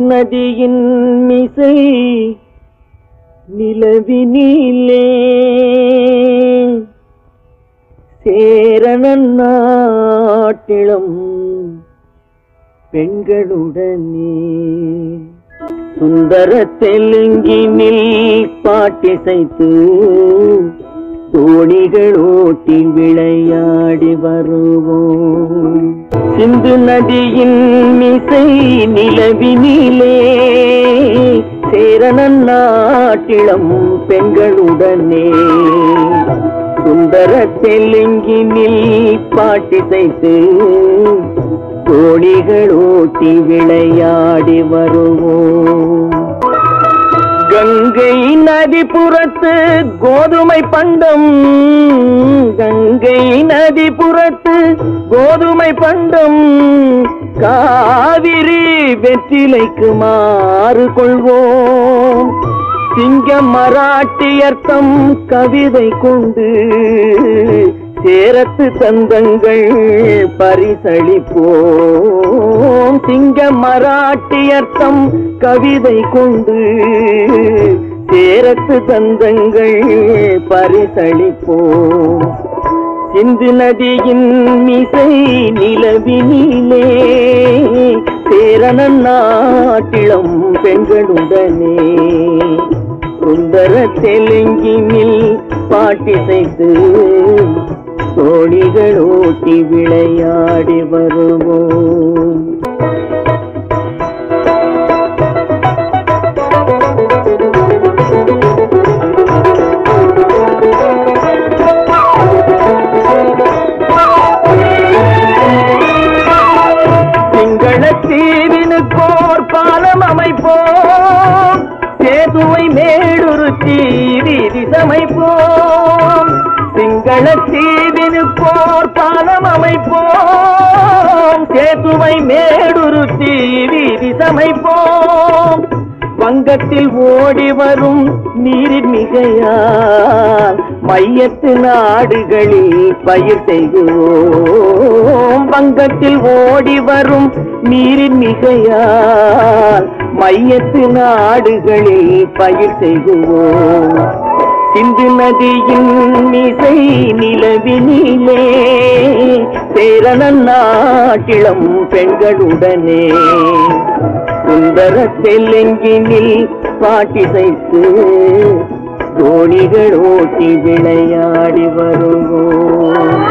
நதியின் மிசை நிலவினிலே சேரணன் நாட்டிளம் பெண்களுடனே சுந்தர தெலுங்கினில் பாட்டிசைத்து தோணிகள் ஓட்டி விளையாடி வருவோம். சிந்து நதியின் மிசை நிலவினிலே சேரணன் நாட்டிளம் பெண்களுடனே சுந்தர தெலுங்கினில் பாட்டிசைத்து தோணிகள் ஓட்டி விளையாடி வருவோம். கங்கை நதிபுறத்து கோதுமை பண்டம், கங்கை நதிபுறத்து கோதுமை பண்டம் காவிரி வெற்றிலைக்கு மாறு கொள்வோம். சிங்க மராட்டியர்த்தம் கவிதை கொண்டு சேரத்து தந்தங்கள் பரிசளிப்போம். சிங்க மராட்டியர்த்தம் கவிதை கொண்டு சேரத்து தந்தங்கள் பரிசளிப்போம். சிந்து நதியின் மிசை நிலவினிலே சேரணன் நாட்டிளம் பெண்களுடனே சுந்தர தெலுங்கினில் பாட்டிசைத்து தோணிகள் ஓட்டி விளையாடி வருவோம். சிங்களத்தீவினுக்கோர் பாலம் அமைப்போம், சேதுவை மேடுருத்தி வீதி சமைப்போம். சிங்களத்தீவினுக்கோர் பாலம் அமைப்போம், சேதுவை மேடுருத்தி வீதி சமைப்போம். வங்கத்தில் ஓடி வரும் நீரின் மிகையால் மையத்து நாடுகளில் பயிர் செய்கிறோம். வங்கத்தில் ஓடி வரும் நீரின் மிகையால் மையத்து நாடுகளில் பயிர் செய்கிறோம். சிந்து நதியின் மிசை நிலவினிலே சேரணன் நாட்டிளம் பெண்களுடனே சுந்தர தெலுங்கினில் பாட்டிசைத்து தோணிகள் ஓட்டி விளையாடி வருவோம்.